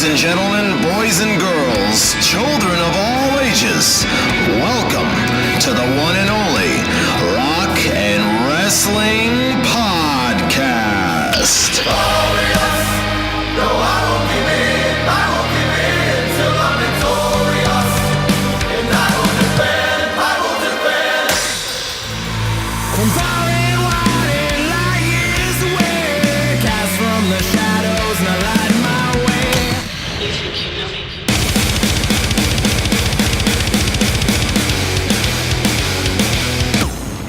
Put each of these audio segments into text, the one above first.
and gentlemen, boys and girls, children of all ages, welcome to the one and only Rock and Wrestling Podcast. Glorious, no, I won't give in till I'm victorious, and I will defend. From far and wide and light years away, cast from the shadows and I light my way. You think you know me?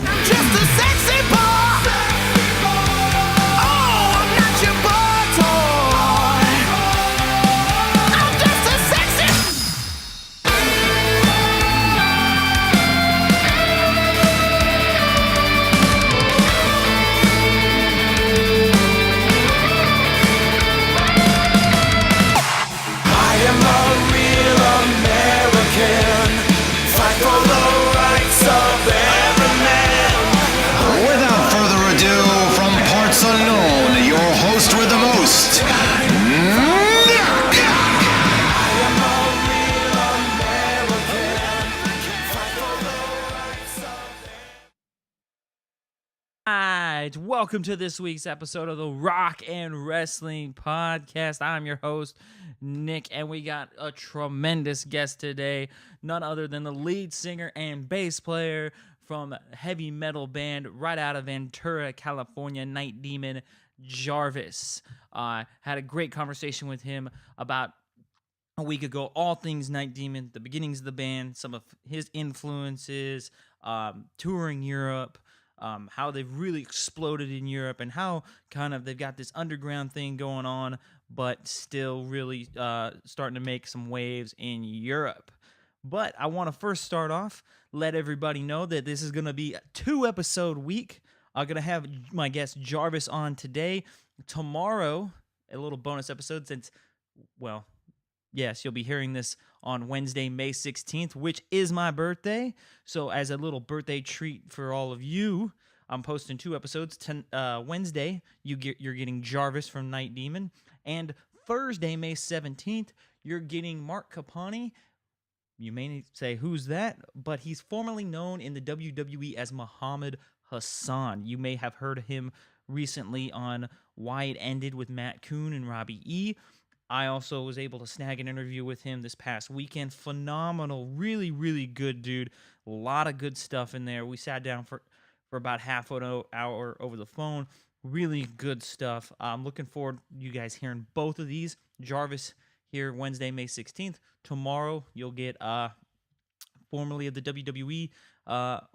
I'm just a sexy boy. Oh, I'm not your boy toy. I'm just a sexy. I am a real American. Fight for the rights of every man. Without further ado, from parts unknown, your host with the most, Nick. I am a real American. Fight for the rights of Alright, welcome to this week's episode of the Rock and Wrestling Podcast. I'm your host, Nick, and we got a tremendous guest today, none other than the lead singer and bass player from heavy metal band right out of Ventura, California, Night Demon, Jarvis. Had a great conversation with him about a week ago, all things Night Demon, the beginnings of the band, some of his influences, touring Europe, how they've really exploded in Europe, and how kind of they've got this underground thing going on, but still really starting to make some waves in Europe. But I want to first start off, let everybody know that this is going to be a 2-episode week. I'm going to have my guest Jarvis on today. Tomorrow, a little bonus episode since, well, yes, you'll be hearing this on Wednesday, May 16th, which is my birthday. So as a little birthday treat for all of you, I'm posting 2 episodes. Wednesday, you're getting Jarvis from Night Demon. And Thursday, May 17th, you're getting Mark Capani. You may say, who's that? But he's formerly known in the WWE as Muhammad Hassan. You may have heard of him recently on Why It Ended with Matt Coon and Robbie E. I also was able to snag an interview with him this past weekend. Phenomenal, really, really good dude. A lot of good stuff in there. We sat down for about half an hour over the phone. Really good stuff. I'm looking forward to you guys hearing both of these. Jarvis here Wednesday, May 16th. Tomorrow, you'll get formerly of the WWE,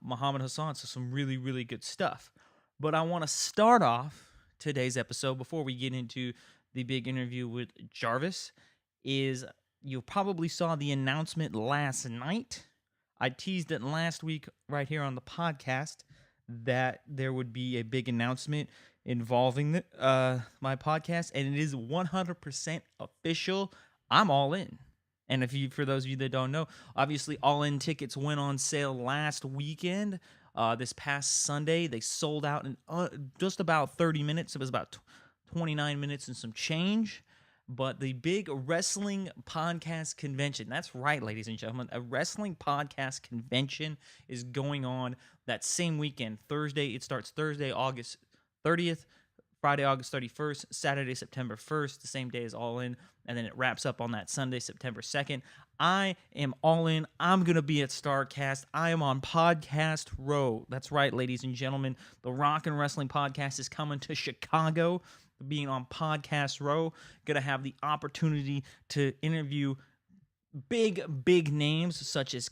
Muhammad Hassan. So some really, really good stuff. But I want to start off today's episode before we get into the big interview with Jarvis. Is you probably saw the announcement last night. I teased it last week right here on the podcast that there would be a big announcement involving my podcast, and it is 100% official. I'm all in. And for those of you that don't know, obviously All In tickets went on sale last weekend. This past Sunday, they sold out in just about 30 minutes. It was about 29 minutes and some change. But the big wrestling podcast convention, that's right, ladies and gentlemen, a wrestling podcast convention is going on that same weekend. It starts Thursday, August 30th, Friday, August 31st, Saturday, September 1st, the same day as All In, and then it wraps up on that Sunday, September 2nd. I am all in. I'm going to be at StarCast. I am on Podcast Row. That's right, ladies and gentlemen. The Rock and Wrestling Podcast is coming to Chicago, being on Podcast Row. Going to have the opportunity to interview big names such as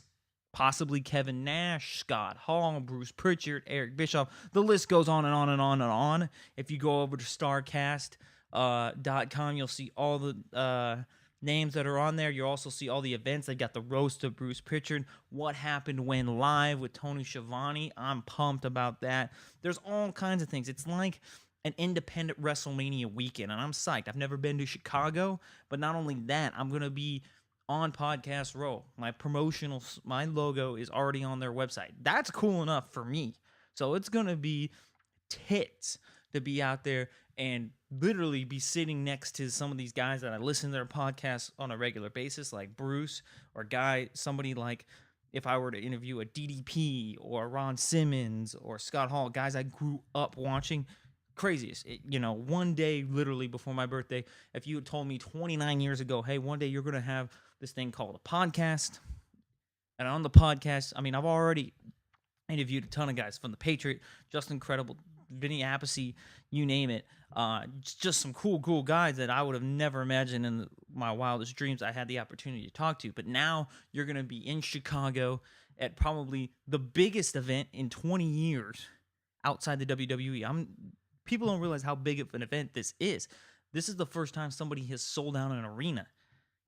possibly Kevin Nash, Scott Hall, Bruce Pritchard, Eric Bischoff. The list goes on and on and on and on. If you go over to StarCast.com, you'll see all the names that are on there. You'll also see all the events. They've got the roast of Bruce Pritchard, What Happened When Live with Tony Schiavone. I'm pumped about that. There's all kinds of things. It's like an independent WrestleMania weekend, and I'm psyched. I've never been to Chicago, but not only that, I'm going to be on Podcast Row. My logo is already on their website. That's cool enough for me. So it's going to be tits. to be out there and literally be sitting next to some of these guys that I listen to their podcasts on a regular basis, like Bruce or somebody like if I were to interview a DDP or Ron Simmons or Scott Hall, guys I grew up watching. Craziest. One day, literally before my birthday, if you had told me 29 years ago, hey, one day you're going to have this thing called a podcast. And on the podcast, I mean, I've already interviewed a ton of guys from the Patriot, Justin Credible, Vinny Appice, you name it. Just some cool guys that I would have never imagined in my wildest dreams I had the opportunity to talk to. But now you're going to be in Chicago at probably the biggest event in 20 years outside the WWE. People don't realize how big of an event this is. This is the first time somebody has sold out an arena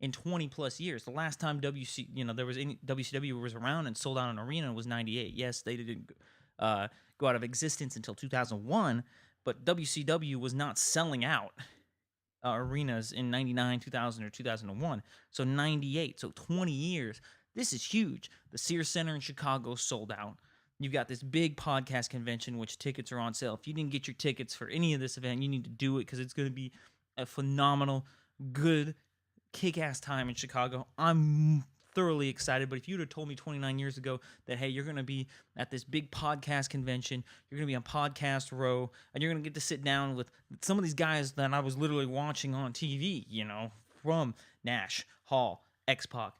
in 20 plus years. The last time WCW was around and sold out an arena was 98. Yes, they didn't go out of existence until 2001, but WCW was not selling out arenas in 99, 2000, or 2001. So 98, so 20 years. This is huge. The Sears Center in Chicago sold out. You've got this big podcast convention, which tickets are on sale. If you didn't get your tickets for any of this event, you need to do it because it's going to be a phenomenal, good, kick-ass time in Chicago. I'm thoroughly excited, but if you would have told me 29 years ago that, hey, you're going to be at this big podcast convention, you're going to be on Podcast Row, and you're going to get to sit down with some of these guys that I was literally watching on TV, from Nash, Hall, X-Pac,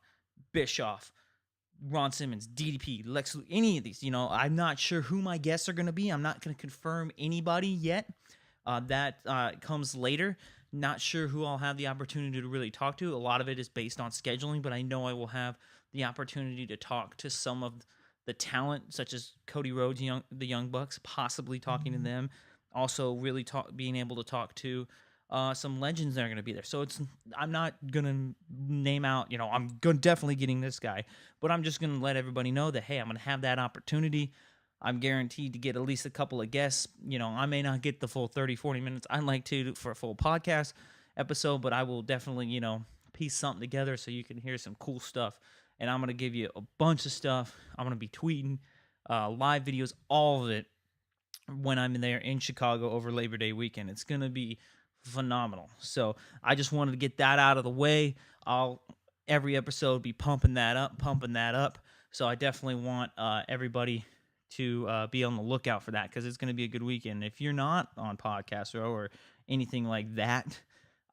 Bischoff, Ron Simmons, DDP, Lex, any of these, I'm not sure who my guests are going to be. I'm not going to confirm anybody yet. That comes later. Not sure who I'll have the opportunity to really talk to. A lot of it is based on scheduling, but I know I will have the opportunity to talk to some of the talent, such as Cody Rhodes, the Young Bucks, possibly talking to them. Also, really being able to talk to some legends that are going to be there. So I'm not going to name out, definitely getting this guy, but I'm just going to let everybody know that, hey, I'm going to have that opportunity. I'm guaranteed to get at least a couple of guests. I may not get the full 30, 40 minutes I'd like to for a full podcast episode, but I will definitely, piece something together so you can hear some cool stuff. And I'm going to give you a bunch of stuff. I'm going to be tweeting live videos, all of it, when I'm there in Chicago over Labor Day weekend. It's going to be phenomenal. So I just wanted to get that out of the way. I'll every episode be pumping that up. So I definitely want everybody to be on the lookout for that because it's going to be a good weekend. If you're not on Podcast Row or anything like that,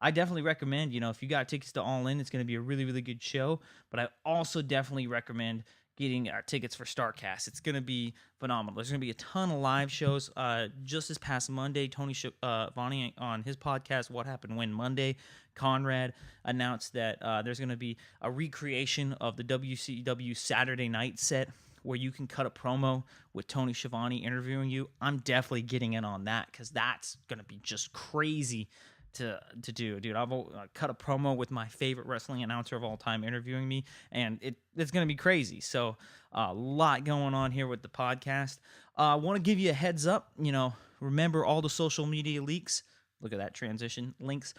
I definitely recommend, if you got tickets to All In, it's going to be a really, really good show. But I also definitely recommend getting our tickets for StarCast. It's going to be phenomenal. There's going to be a ton of live shows. Just this past Monday, Tony Schiavone on his podcast, What Happened When Monday, Conrad announced that there's going to be a recreation of the WCW Saturday night set where you can cut a promo with Tony Schiavone interviewing you. I'm definitely getting in on that because that's going to be just crazy to do, dude. I've cut a promo with my favorite wrestling announcer of all time interviewing me, and it's going to be crazy. So a lot going on here with the podcast. I want to give you a heads up. Remember all the social media leaks. Look at that transition. Links.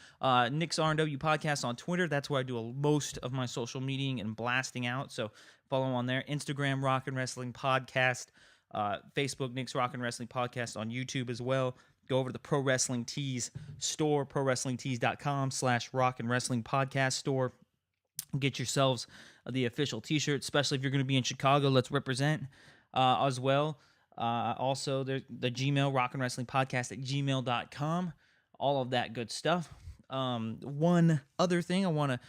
Nick's R&W Podcast on Twitter. That's where I do most of my social media and blasting out. So follow on there. Instagram, Rock and Wrestling Podcast. Facebook, Nick's Rock and Wrestling Podcast on YouTube as well. Go over to the Pro Wrestling Tees store, prowrestlingtees.com/Rock and Wrestling Podcast store. Get yourselves the official t-shirt, especially if you're going to be in Chicago. Let's represent as well. Also, the Gmail, Rock and Wrestling Podcast at gmail.com. All of that good stuff. One other thing I want to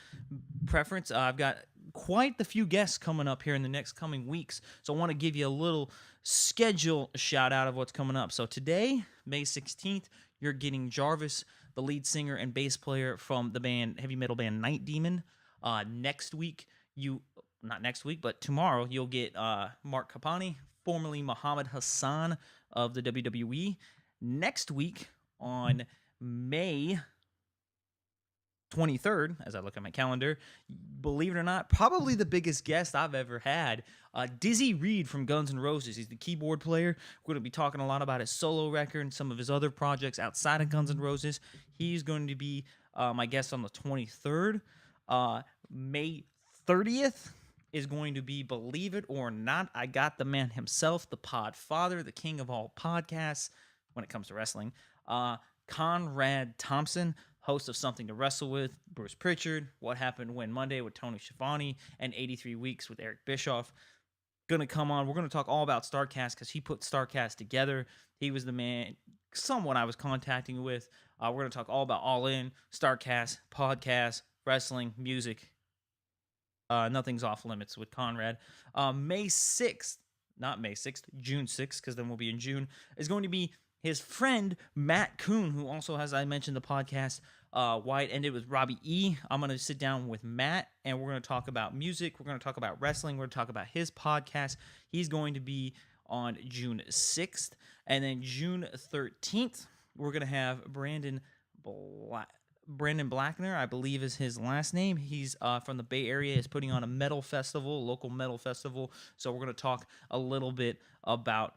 preference, I've got quite the few guests coming up here in the next coming weeks, so I want to give you a little schedule shout out of what's coming up. So today, May 16th, you're getting Jarvis, the lead singer and bass player from the band, heavy metal band Night Demon. Next week, not next week, but tomorrow, you'll get Mark Kapani, formerly Muhammad Hassan of the WWE. Next week, on May 23rd, as I look at my calendar, believe it or not, probably the biggest guest I've ever had, Dizzy Reed from Guns N' Roses. He's the keyboard player. We're going to be talking a lot about his solo record and some of his other projects outside of Guns N' Roses. He's going to be my guest on the 23rd. May 30th is going to be, believe it or not, I got the man himself, the Pod Father, the king of all podcasts when it comes to wrestling. Conrad Thompson, host of Something to Wrestle With, Bruce Pritchard, What Happened When Monday with Tony Schiavone, and 83 Weeks with Eric Bischoff. Gonna come on. We're gonna talk all about Starcast because he put Starcast together. He was the man, someone I was contacting with. We're gonna talk all about All In, Starcast, podcast, wrestling, music. Nothing's off limits with Conrad. May 6th, not May 6th, June 6th, because then we'll be in June, is going to be his friend Matt Kuhn, who also has, I mentioned, the podcast Why It Ended with Robbie E. I'm going to sit down with Matt, and we're going to talk about music. We're going to talk about wrestling. We're going to talk about his podcast. He's going to be on June 6th. And then June 13th, we're going to have Brandon Blackner, I believe is his last name. He's from the Bay Area. Is putting on a metal festival, local metal festival. So we're going to talk a little bit about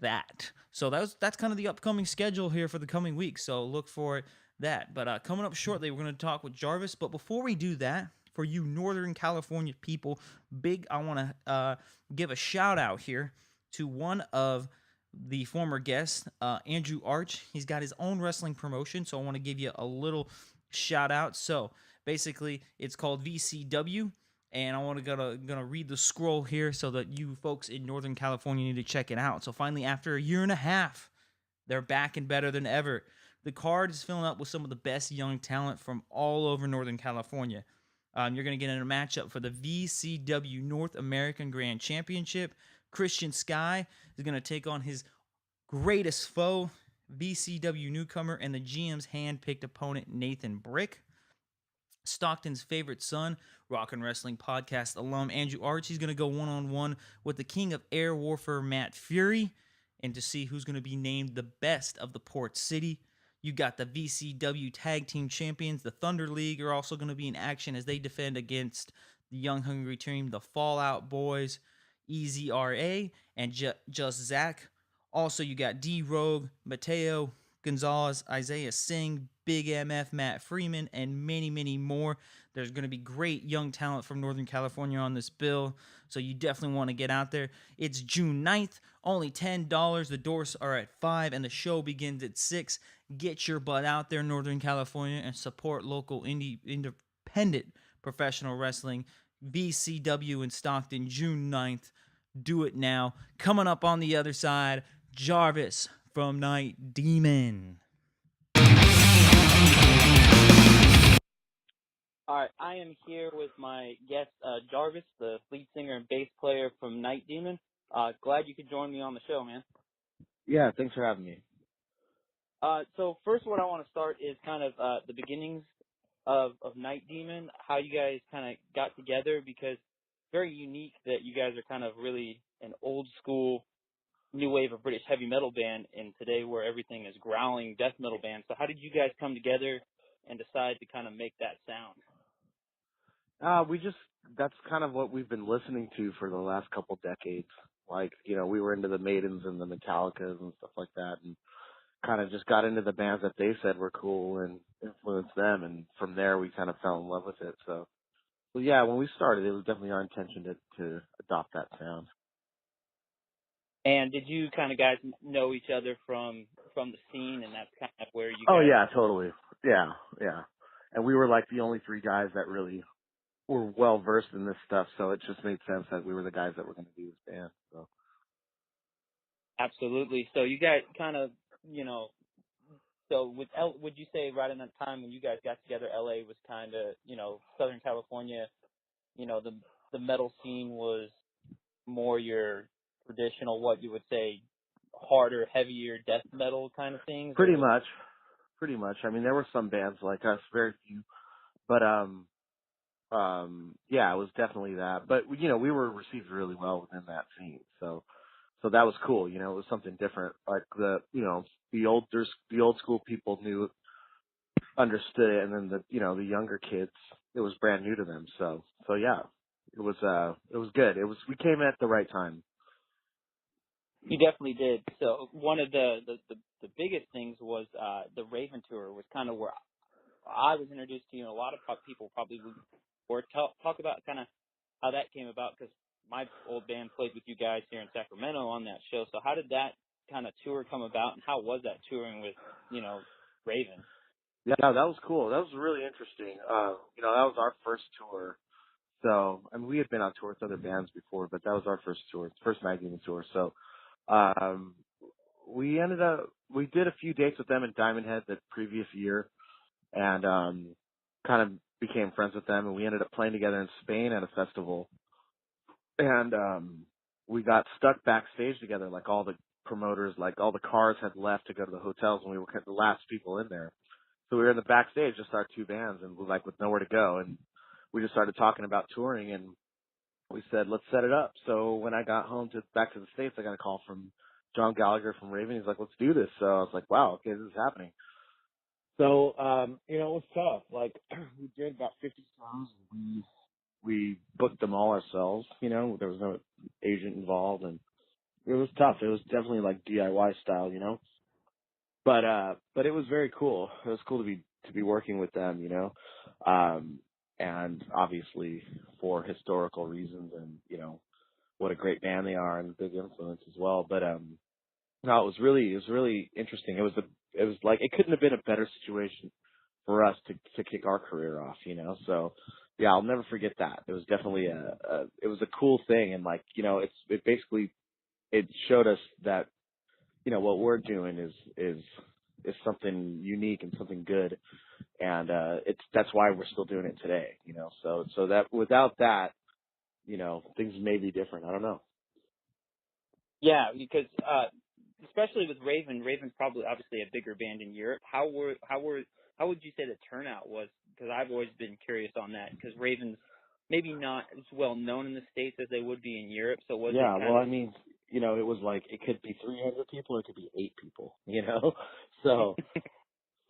that. So that's kind of the upcoming schedule here for the coming week. So look for that. But coming up shortly, we're going to talk with Jarvis. But before we do that, for you Northern California people, I want to give a shout out here to one of the former guest, Andrew Arch. He's got his own wrestling promotion, so I want to give you a little shout out. So basically, it's called VCW, and I want to gonna read the scroll here so that you folks in Northern California need to check it out. So finally, after a year and a half, they're back and better than ever. The card is filling up with some of the best young talent from all over Northern California. You're going to get in a matchup for the VCW North American Grand Championship. Christian Sky is going to take on his greatest foe, VCW newcomer and the GM's hand-picked opponent, Nathan Brick. Stockton's favorite son, Rock and Wrestling Podcast alum Andrew Arch, he's going to go one-on-one with the king of air warfare, Matt Fury, and to see who's going to be named the best of the Port City. You got the VCW Tag Team Champions, the Thunder League, are also going to be in action as they defend against the Young Hungry Team, the Fallout Boys, EZRA, and Just Zach. Also, you got D-Rogue, Mateo Gonzalez, Isaiah Singh, Big MF, Matt Freeman, and many, many more. There's going to be great young talent from Northern California on this bill, so you definitely want to get out there. It's June 9th, only $10. The doors are at 5, and the show begins at 6. Get your butt out there, Northern California, and support local independent professional wrestling. VCW in Stockton, June 9th. Do it now. Coming up on the other side, Jarvis from Night Demon. All right, I am here with my guest, Jarvis, the lead singer and bass player from Night Demon. Glad you could join me on the show, man. Yeah, thanks for having me. So first, what I want to start is kind of the beginnings of Night Demon, how you guys kind of got together, because very unique that you guys are kind of really an old school new wave of British heavy metal band in today where everything is growling death metal band. So how did you guys come together and decide to kind of make that sound? That's kind of what we've been listening to for the last couple decades. Like, we were into the Maidens and the Metallicas and stuff like that, and kind of just got into the bands that they said were cool and influenced them, and from there we kind of fell in love with it. So yeah, when we started, it was definitely our intention to adopt that sound. And did you kind of guys know each other from the scene, and that's kind of where you Oh guys... yeah, totally. Yeah. And we were like the only three guys that really were well versed in this stuff, so it just made sense that we were the guys that were going to do this band. So Absolutely. So you guys kind of, so would you say right in that time when you guys got together, LA was kind of, Southern California, the metal scene was more your traditional, what you would say, harder, heavier death metal kind of things? pretty much. I mean, there were some bands like us, very few, but yeah, it was definitely that. But we were received really well within that scene, so that was cool. It was something different. Like the old school people understood it, and then the younger kids, it was brand new to them. So yeah, it was good. We came at the right time. You definitely did. So one of the biggest things was the Raven tour was kind of where I was introduced to you, and a lot of people probably would talk about kind of how that came about, because my old band played with you guys here in Sacramento on that show. So how did that kind of tour come about, and how was that touring with, Raven? Yeah, that was cool. That was really interesting. That was our first tour. So, I mean, we had been on tour with other bands before, but that was our first tour, first magazine tour. So, um, we did a few dates with them in Diamond Head the previous year, and kind of became friends with them, and we ended up playing together in Spain at a festival. And we got stuck backstage together, like all the promoters, like all the cars had left to go to the hotels, and we were kind of the last people in there. So we were in the backstage, just our two bands, and we like with nowhere to go, and we just started talking about touring, and we said, let's set it up. So when I got back to the States, I got a call from John Gallagher from Raven. He's like, let's do this. So I was like, wow, okay, this is happening. So, it was tough. Like, we did about 50 songs. We booked them all ourselves, there was no agent involved, and it was tough. It was definitely like DIY style, but it was very cool. It was cool to be working with them, and obviously for historical reasons, and, what a great band they are and a big influence as well. But, no, it was really interesting. It was like, it couldn't have been a better situation for us to kick our career off, So yeah, I'll never forget that. It was definitely it was a cool thing, and like, it basically, it showed us that, what we're doing is something unique and something good, and that's why we're still doing it today, So that without that, things may be different. I don't know. Yeah, because especially with Raven, Raven's probably obviously a bigger band in Europe. How would you say the turnout was? Because I've always been curious on that. Because Raven's maybe not as well known in the States as they would be in Europe. So was Yeah, it well, I mean, it was like, it could be 300 people or it could be 8 people, So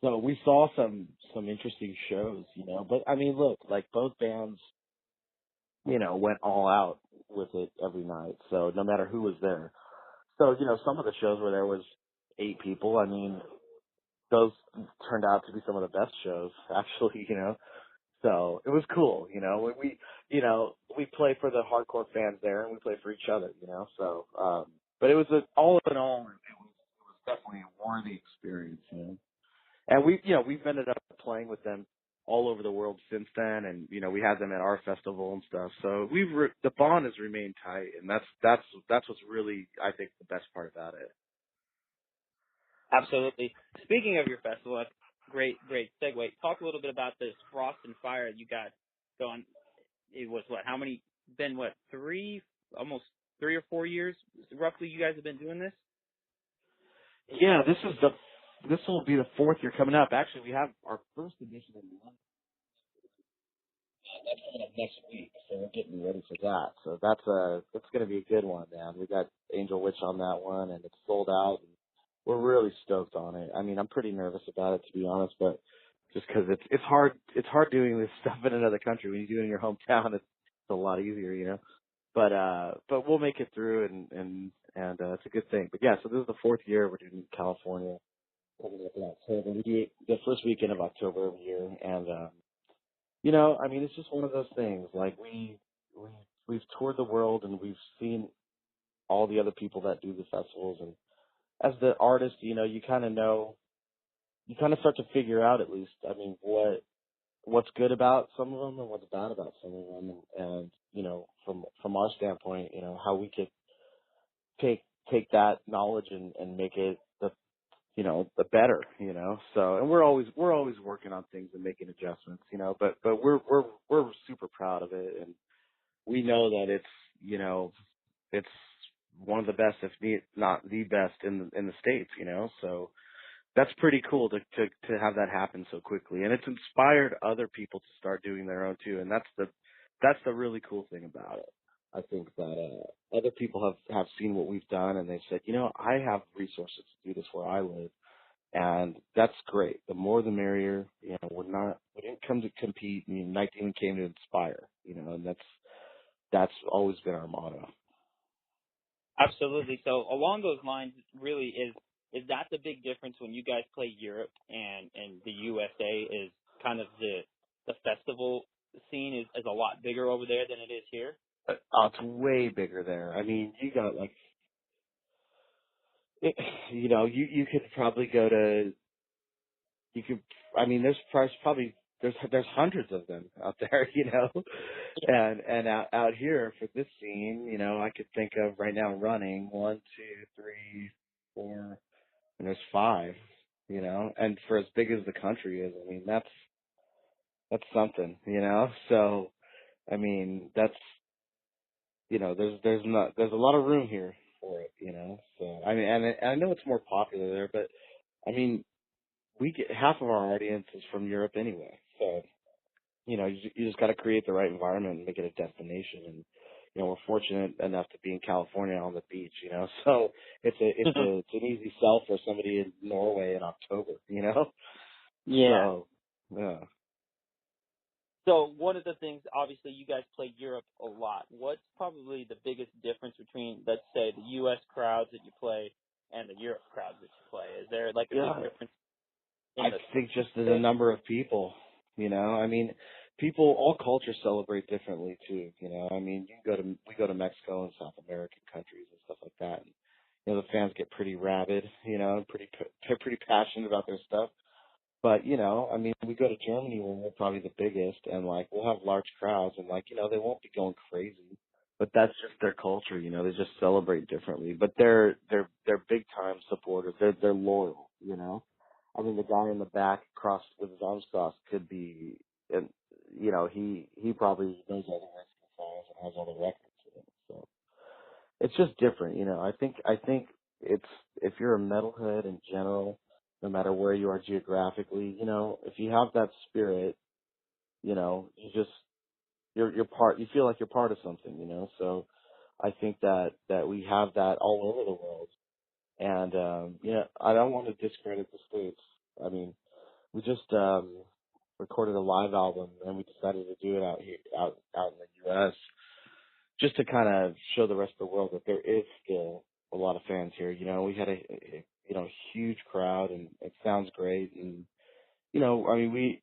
so we saw some interesting shows, But I mean, look, like both bands, went all out with it every night. So no matter who was there. So, some of the shows where there was 8 people, I mean, those turned out to be some of the best shows, actually, So it was cool, we play for the hardcore fans there, and we play for each other, So, but it was all in all, it was definitely a worthy experience, And we've ended up playing with them all over the world since then, and we had them at our festival and stuff. So the bond has remained tight, and that's what's really, I think, the best part about it. absolutely? Speaking of your festival, that's great segue. Talk a little bit about this Frost and Fire you got going. It was how many? Been almost 3 or 4 years roughly? You guys have been doing this? Yeah, this will be the 4th year coming up. Actually, we have our first edition in London. That's coming up next week, so we're getting ready for that. So that's going to be a good one, man. We got Angel Witch on that one, and it's sold out. And we're really stoked on it. I mean, I'm pretty nervous about it, to be honest, but just because it's hard doing this stuff in another country. When you do it in your hometown, it's a lot easier, But we'll make it through, and it's a good thing. But yeah, so this is the 4th year we're doing it in California. Coming up in October. We do it the first weekend of October every year, and I mean, it's just one of those things. Like we've toured the world, and we've seen all the other people that do the festivals, and as the artist, you kind of know, you kind of start to figure out, at least, I mean, what's good about some of them and what's bad about some of them, and from our standpoint, how we could take that knowledge and make it the better, So, and we're always working on things and making adjustments, but we're super proud of it, and we know that it's one of the best, if not the best in the States, So that's pretty cool to have that happen so quickly, and it's inspired other people to start doing their own too, and that's the really cool thing about it. I think that other people have seen what we've done, and they've said, I have resources to do this where I live, and that's great. The more the merrier. We didn't come to compete. I mean, 19 came to inspire. And that's always been our motto. Absolutely. So along those lines, really is that the big difference when you guys play Europe and the USA is kind of the festival scene is a lot bigger over there than it is here? It's way bigger there. I mean, you got it, you could probably go to, you could, I mean, there's hundreds of them out there, and out here for this scene, I could think of right now running 1, 2, 3, 4, and there's 5, and for as big as the country is, I mean, that's something, so, I mean, that's, there's a lot of room here for it, so, I mean, and I know it's more popular there, but I mean, we get half of our audience is from Europe anyway, so, you just got to create the right environment and make it a destination. And, we're fortunate enough to be in California on the beach, so it's an easy sell for somebody in Norway in October, Yeah. so, yeah. So one of the things, obviously, you guys play Europe a lot. What's probably the biggest difference between, let's say, the U.S. crowds that you play and the Europe crowds that you play? Is there like a Yeah. big difference I in the? think just the number of people, I mean, all cultures celebrate differently too, I mean, we go to Mexico and South American countries and stuff like that. And, the fans get pretty rabid, and they're pretty passionate about their stuff. But, I mean, we go to Germany where we're probably the biggest and like we'll have large crowds and like, they won't be going crazy. But that's just their culture, they just celebrate differently. But they're big time supporters. They're loyal, I mean, the guy in the back crossed with his arms crossed could be, and he probably knows all the Mexican songs and has all the records with him. So it's just different, I think it's if you're a metalhead in general, no matter where you are geographically, if you have that spirit, you just you're part. You feel like you're part of something, So I think that we have that all over the world, and I don't want to discredit the States. I mean, we just recorded a live album, and we decided to do it out here, out in the U.S. just to kind of show the rest of the world that there is still a lot of fans here. We had a huge crowd, and it sounds great. And I mean,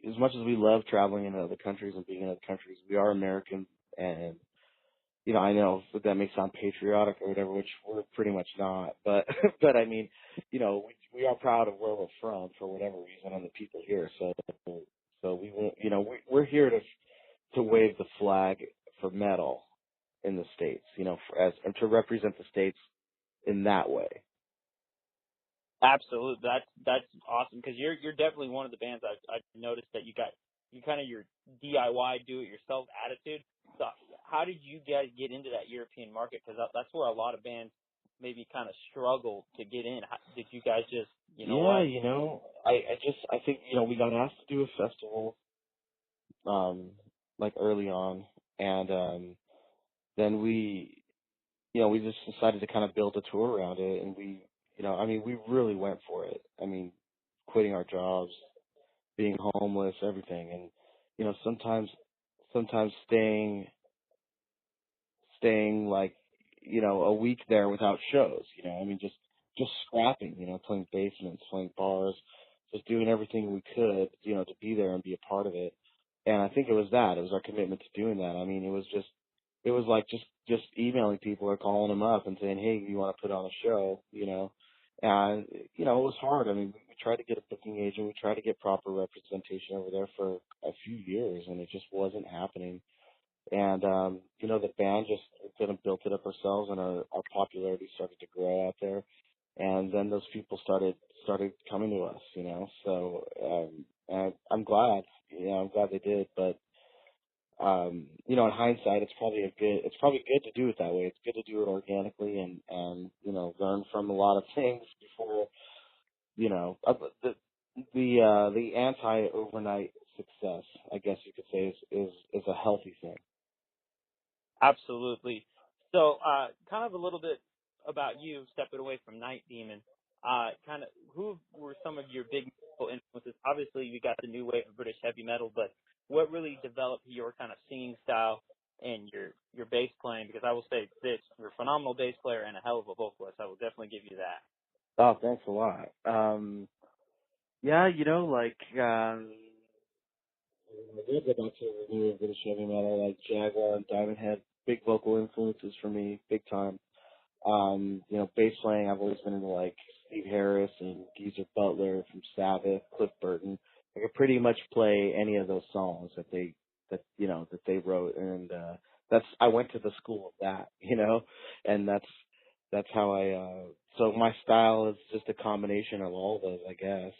as much as we love traveling in other countries and being in other countries, we are Americans, and I know that may sound patriotic or whatever, which we're pretty much not, but but I mean, we are proud of where we're from for whatever reason and the people here. So we won't, we're here to wave the flag for metal in the States, and to represent the States in that way. Absolutely, that's awesome because you're definitely one of the bands I've noticed that you kind of your DIY do it yourself attitude. So how did you guys get into that European market? Because that's where a lot of bands maybe kind of struggle to get in. Did you guys just what? I think we got asked to do a festival like early on, and then we just decided to kind of build a tour around it, and I mean, we really went for it. I mean, quitting our jobs, being homeless, everything, and sometimes staying like a week there without shows. I mean, just scrapping. Playing basements, playing bars, just doing everything we could, to be there and be a part of it. And I think it was that. It was our commitment to doing that. I mean, it was like just emailing people or calling them up and saying, hey, you want to put on a show, And, it was hard. I mean, we tried to get a booking agent. We tried to get proper representation over there for a few years, and it just wasn't happening. And, the band just kind of built it up ourselves, and our popularity started to grow out there. And then those people started coming to us, So, and I'm glad, I'm glad they did. But, in hindsight, it's probably good to do it that way. It's good to do it organically and learn from a lot of things before, the anti-overnight success, I guess you could say, is a healthy thing. Absolutely. So kind of a little bit about you, stepping away from Night Demon. Kind of who were some of your big musical influences? Obviously, you got the new wave of British heavy metal, but what really developed your kind of singing style and your bass playing? Because I will say this, you're a phenomenal bass player and a hell of a vocalist. I will definitely give you that. Oh, thanks a lot. Yeah, I did go back to the new British heavy metal, like Jaguar and Diamond Head, big vocal influences for me, big time. You know, bass playing, I've always been into like Steve Harris and Geezer Butler from Sabbath, Cliff Burton. I could pretty much play any of those songs that they wrote, and I went to the school of that, you know, and that's how so my style is just a combination of all those, I guess.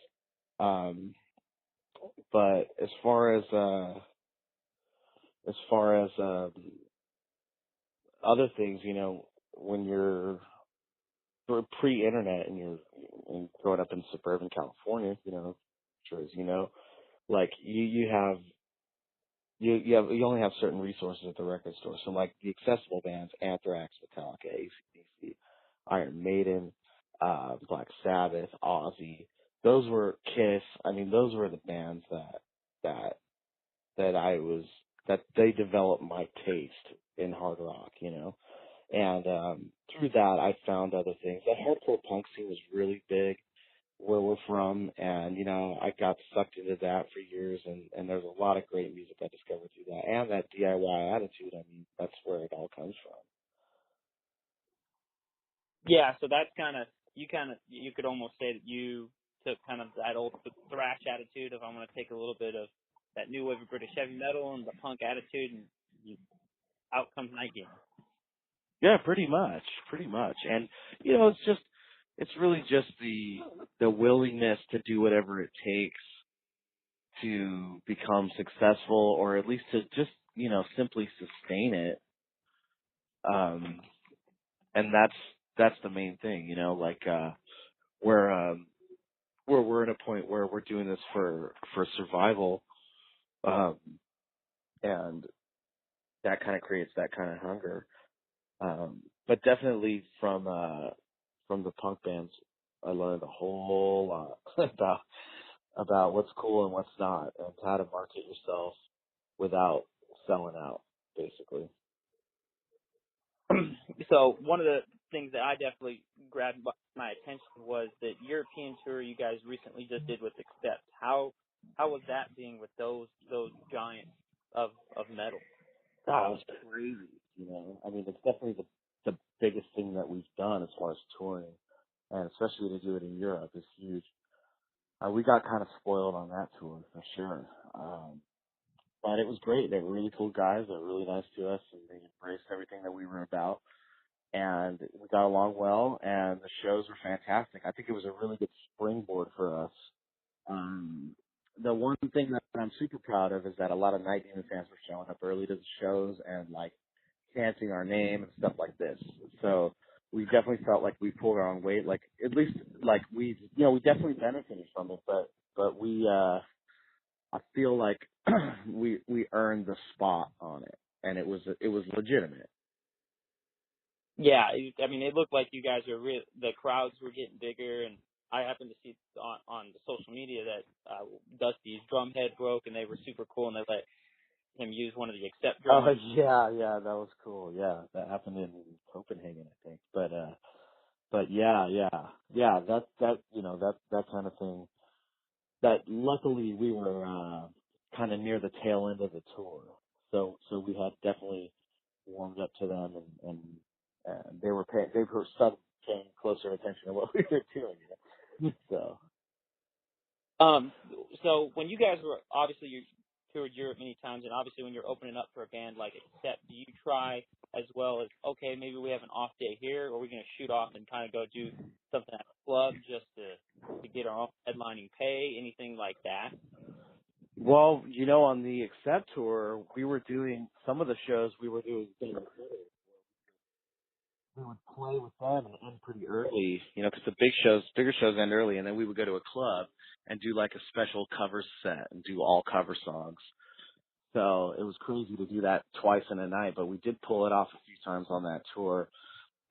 But as far as other things, you know, when you're pre-internet and you're growing up in suburban California, you know, sure as you know, like you only have certain resources at the record store. So like the accessible bands, Anthrax, Metallica, AC/DC, Iron Maiden, Black Sabbath, Ozzy, those were Kiss. I mean, those were the bands that that they developed my taste in hard rock, you know. And through that, I found other things. The hardcore punk scene was really big where we're from, and you know, I got sucked into that for years, and there's a lot of great music I discovered through that, and that DIY attitude. I mean, that's where it all comes from. Yeah, so that's you could almost say that you took kind of that old thrash attitude of I'm going to take a little bit of that new wave of British heavy metal and the punk attitude, and out comes Night Game. Yeah, pretty much, and you know, it's really just the willingness to do whatever it takes to become successful, or at least to just, you know, simply sustain it. And that's the main thing, you know, like, we're we're at a point where we're doing this for survival, um, and that kind of creates that kind of hunger. But definitely from the punk bands, I learned a whole lot about what's cool and what's not, and how to market yourself without selling out, basically. So one of the things that I definitely grabbed my attention was that European tour you guys recently just did with Accept. How was that being with those giants of metal? That was crazy, you know. I mean, it's definitely the biggest thing that we've done as far as touring, and especially to do it in Europe is huge. We got kind of spoiled on that tour for sure. But it was great. They were really cool guys. They were really nice to us, and they embraced everything that we were about. And we got along well, and the shows were fantastic. I think it was a really good springboard for us. The one thing that I'm super proud of is that a lot of Night Demon fans were showing up early to the shows and like chanting our name and stuff like this. So we definitely felt like we pulled our own weight. Like at least like we definitely benefited from it, but I feel like we earned the spot on it, and it was legitimate. Yeah, I mean, it looked like you guys were the crowds were getting bigger, and I happened to see on the social media that Dusty's drum head broke, and they were super cool, and they let him use one of the Accept Oh drums. yeah, that was cool. Yeah, that happened in Copenhagen, I think. But yeah, that kind of thing. That luckily we were kind of near the tail end of the tour, so we had definitely warmed up to them, and they were paying closer attention to what we were doing. You know? So. So when you guys were obviously you toured Europe many times, and obviously when you're opening up for a band like Accept, do you try as well as okay, maybe we have an off day here, or we're going to shoot off and kind of go do something at a club just to get our own headlining pay, anything like that? Well, you know, on the Accept tour, we were doing some of the shows. We were doing things. We would play with them and end pretty early, you know, because the bigger shows end early, and then we would go to a club and do like a special cover set and do all cover songs. So it was crazy to do that twice in a night, but we did pull it off a few times on that tour.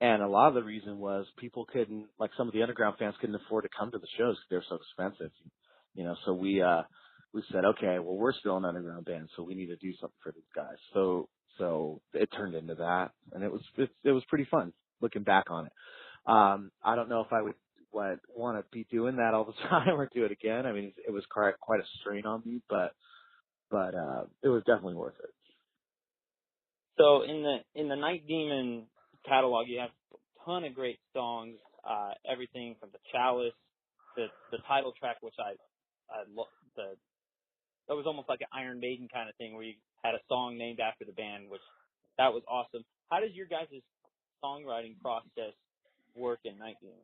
And a lot of the reason was people couldn't, like some of the underground fans couldn't afford to come to the shows because they're so expensive, you know. So we said, okay, well, we're still an underground band, so we need to do something for these guys. So it turned into that, and it was pretty fun looking back on it. I don't know if I would want to be doing that all the time or do it again. I mean, it was quite a strain on me, but it was definitely worth it. So in the Night Demon catalog, you have ton of great songs. Everything from the Chalice, the title track, which I that was almost like an Iron Maiden kind of thing, where you had a song named after the band, which that was awesome. How does your guys' songwriting process work in Night Demon?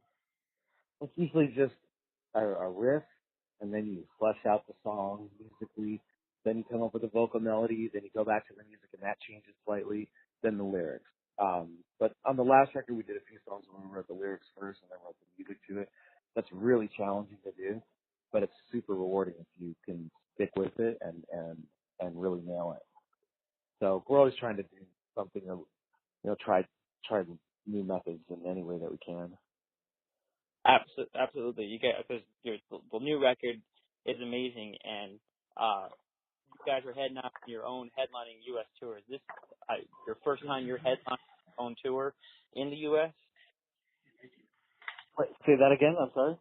It's usually just a riff, and then you flesh out the song musically. Then you come up with a vocal melody. Then you go back to the music, and that changes slightly. Then the lyrics. But on the last record, we did a few songs where we wrote the lyrics first, and then wrote the music to it. That's really challenging to do, but it's super rewarding if you can stick with it and really nail it. So we're always trying to do something, try new methods in any way that we can. Absolutely. You get, because the new record is amazing, and you guys are heading out on your own headlining U.S. tour. Is this your first time you're headlining your own tour in the U.S.? Wait, say that again. I'm sorry.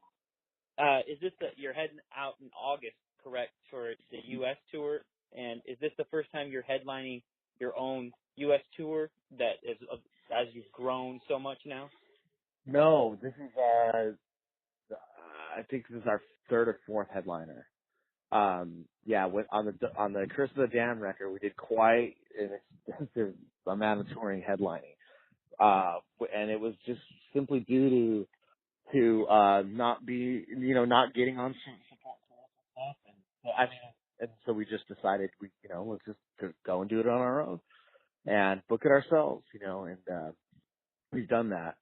Is this you're heading out in August, correct, for the U.S. tour? And is this the first time you're headlining your own U.S. tour that is as you've grown so much now? No, this is I think this is our third or fourth headliner. On the Curse of the Damned record, we did quite an extensive amount of touring headlining, and it was just simply due to not getting on support stuff, and so we just decided let's just go and do it on our own and book it ourselves, and we've done that.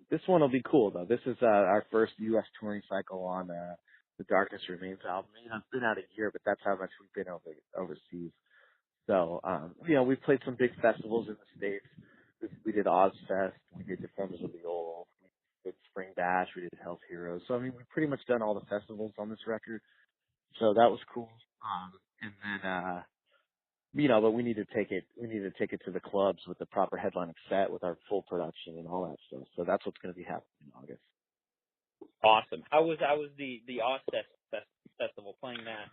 This one will be cool though. This is our first U.S. touring cycle on the Darkness Remains album. It's been out a year, but that's how much we've been overseas. So we've played some big festivals in the States. We did Ozfest, we did Defenders of the Old, we did Spring Bash, we did Hell's Heroes. So we've pretty much done all the festivals on this record. So that was cool. And then but we need to take it to the clubs with the proper headlining set with our full production and all that stuff. So that's what's going to be happening in August. Awesome. How was the Ozfest festival, playing that?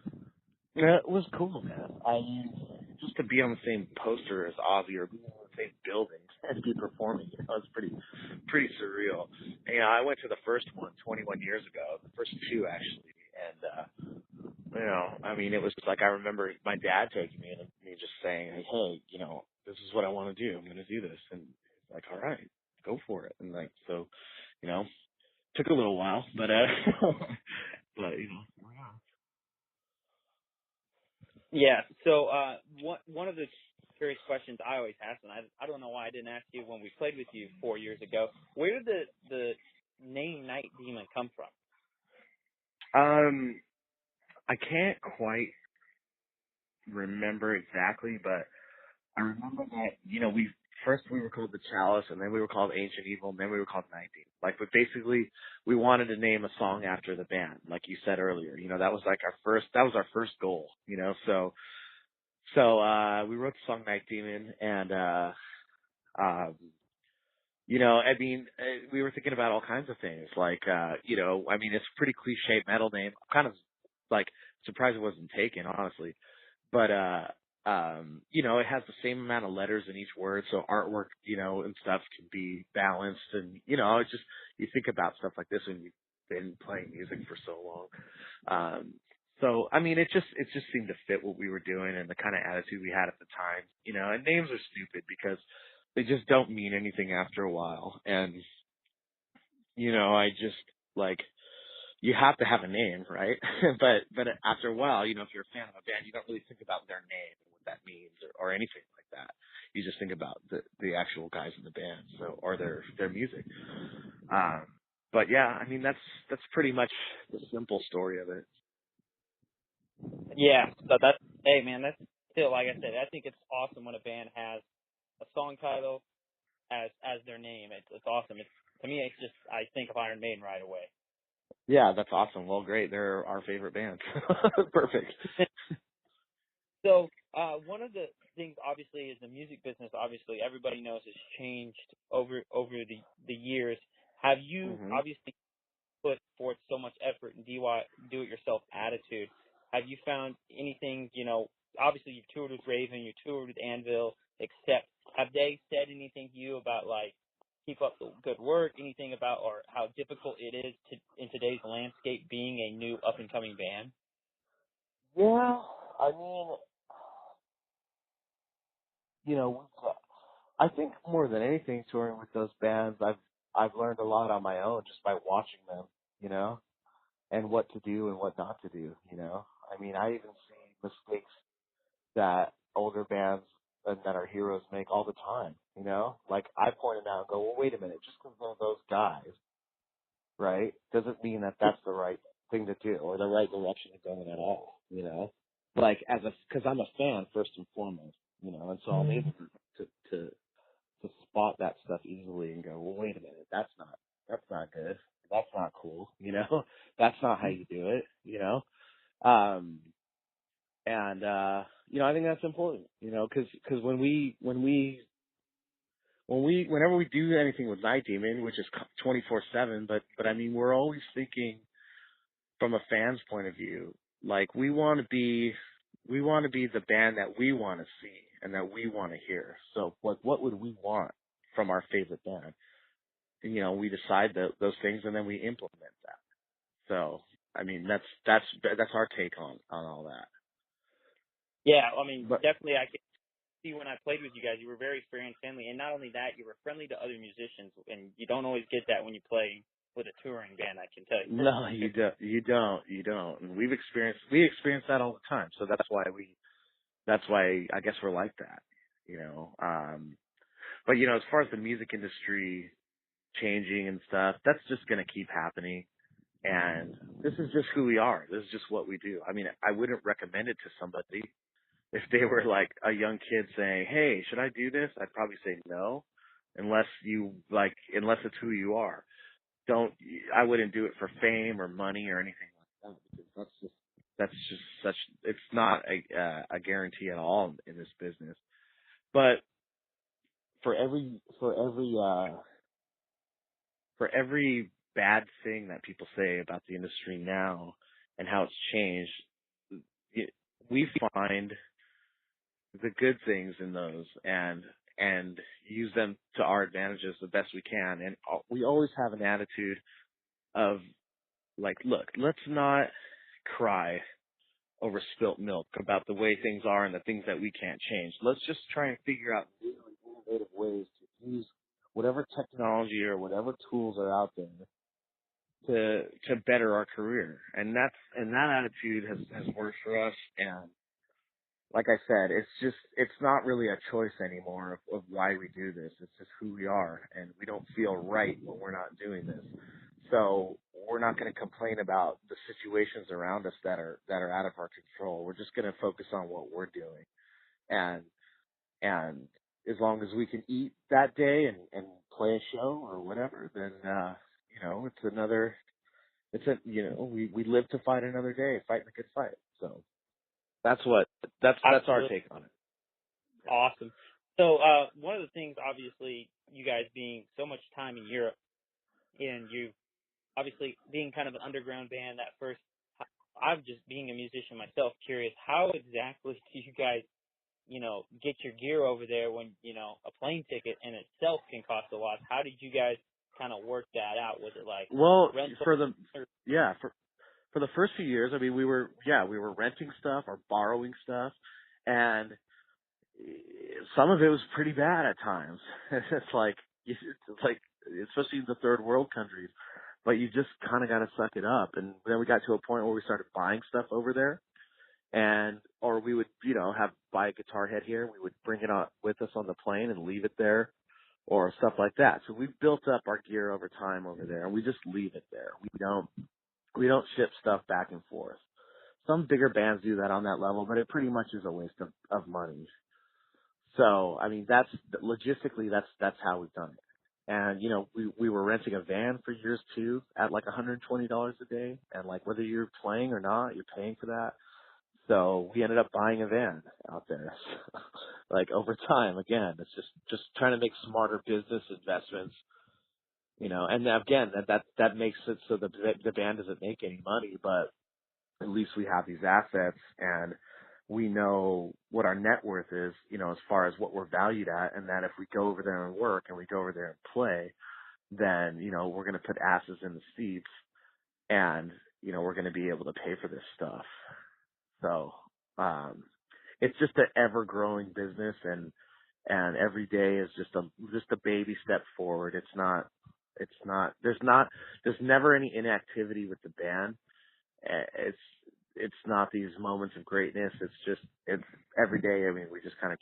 Yeah, it was cool, man. I mean, just to be on the same poster as Ozzy or be in the same building and be performing, it's pretty surreal. And, I went to the first one 21 years ago, the first two actually, and I mean, it was just like I remember my dad taking me and me just saying, hey, this is what I want to do. I'm going to do this, and he's like, all right, go for it. And like, so, took a little while, but Yeah. So one of the curious questions I always ask, and I don't know why I didn't ask you when we played with you 4 years ago, where did the name Night Demon come from? I can't quite remember exactly, but I remember that, we were called the Chalice, and then we were called Ancient Evil, and then we were called Night Demon. But basically, we wanted to name a song after the band, like you said earlier. That was like our first goal, So we wrote the song Night Demon, and, I mean, we were thinking about all kinds of things, like, I mean, it's a pretty cliche metal name. I'm kind of, like, surprised it wasn't taken, honestly. But, it has the same amount of letters in each word, so artwork, and stuff can be balanced, and, it's just, you think about stuff like this when you've been playing music for so long. So, I mean, it just seemed to fit what we were doing and the kind of attitude we had at the time, and names are stupid because they just don't mean anything after a while. And, I just, like, you have to have a name, right? but after a while, if you're a fan of a band, you don't really think about their name and what that means or anything like that. You just think about the actual guys in the band, or their music. But yeah, I mean, that's pretty much the simple story of it. Yeah. So hey man, that's still, like I said, I think it's awesome when a band has a song title as their name. It's awesome. To me, it's just, I think of Iron Maiden right away. Yeah, that's awesome. Well, great. They're our favorite band. Perfect. So, one of the things, obviously, is the music business, obviously, everybody knows has changed over the years. Have you, obviously, put forth so much effort and do-it-yourself attitude? Have you found anything, obviously you've toured with Raven, you toured with Anvil, except, have they said anything to you about, like, keep up the good work? Anything about or how difficult it is in today's landscape being a new up and coming band? Yeah, I mean, you know, I think more than anything, touring with those bands, I've learned a lot on my own just by watching them, you know, and what to do and what not to do, you know. I mean, I even see mistakes that older bands and that our heroes make all the time, you know. Like I point them out and go, well, wait a minute, just because they're those guys, right, doesn't mean that that's the right thing to do or the right direction to go in at all, you know. Like because I'm a fan first and foremost, you know, and so I'm able to to spot that stuff easily and go, well, wait a minute, that's not good. That's not cool, you know? That's not how you do it, you know? And you know, I think that's important, you know, cause whenever we do anything with Night Demon, which is 24/7, but I mean, we're always thinking from a fan's point of view, like we want to be the band that we want to see and that we want to hear. So what would we want from our favorite band? And, you know, we decide those things and then we implement that. So, I mean, that's our take on all that. Yeah, I mean, But definitely I can see when I played with you guys, you were very friendly, and not only that, you were friendly to other musicians, and you don't always get that when you play with a touring band, I can tell you. no, you don't. And we experience that all the time. So that's why I guess we're like that, you know. But you know, as far as the music industry changing and stuff, that's just going to keep happening. And this is just who we are. This is just what we do. I mean, I wouldn't recommend it to somebody if they were like a young kid saying, "Hey, should I do this?" I'd probably say no, unless it's who you are. I wouldn't do it for fame or money or anything like that, because that's just such, it's not a guarantee at all in this business. But for every bad thing that people say about the industry now and how it's changed, we find the good things in those and use them to our advantages the best we can. And we always have an attitude of like, look, let's not cry over spilt milk about the way things are and the things that we can't change. Let's just try and figure out really innovative ways to use whatever technology or whatever tools are out there to better our career. And that attitude has worked for us. And like I said, it's not really a choice anymore of why we do this. It's just who we are, and we don't feel right when we're not doing this. So we're not going to complain about the situations around us that are out of our control. We're just going to focus on what we're doing. And as long as we can eat that day and play a show or whatever, then, you know, we live to fight another day, fighting a good fight. So that's our take on it. Awesome. So one of the things, obviously, you guys being so much time in Europe, and you obviously being kind of an underground band at first, I'm just being a musician myself, curious, how exactly do you guys, you know, get your gear over there when, you know, a plane ticket in itself can cost a lot? How did you guys kind of work that out? Was it like Well, rental? for the first few years, I mean, we were renting stuff or borrowing stuff, and some of it was pretty bad at times. It's like, especially in the third world countries, but you just kind of got to suck it up. And then we got to a point where we started buying stuff over there, or we would, you know, buy a guitar head here. We would bring it on with us on the plane and leave it there, or stuff like that. So we've built up our gear over time over there, and we just leave it there. We don't ship stuff back and forth. Some bigger bands do that on that level, but it pretty much is a waste of money. So, I mean, logistically, that's how we've done it. And, you know, we were renting a van for years too at like $120 a day. And like, whether you're playing or not, you're paying for that. So we ended up buying a van out there. Like over time, again, it's just trying to make smarter business investments, you know, and again, that makes it so the band doesn't make any money, but at least we have these assets, and we know what our net worth is, as far as what we're valued at, and that if we go over there and work and we go over there and play, then, we're going to put asses in the seats and, we're going to be able to pay for this stuff. So, it's just an ever growing business, and every day is just a baby step forward. There's never any inactivity with the band. It's not these moments of greatness. It's every day. I mean, we just kind of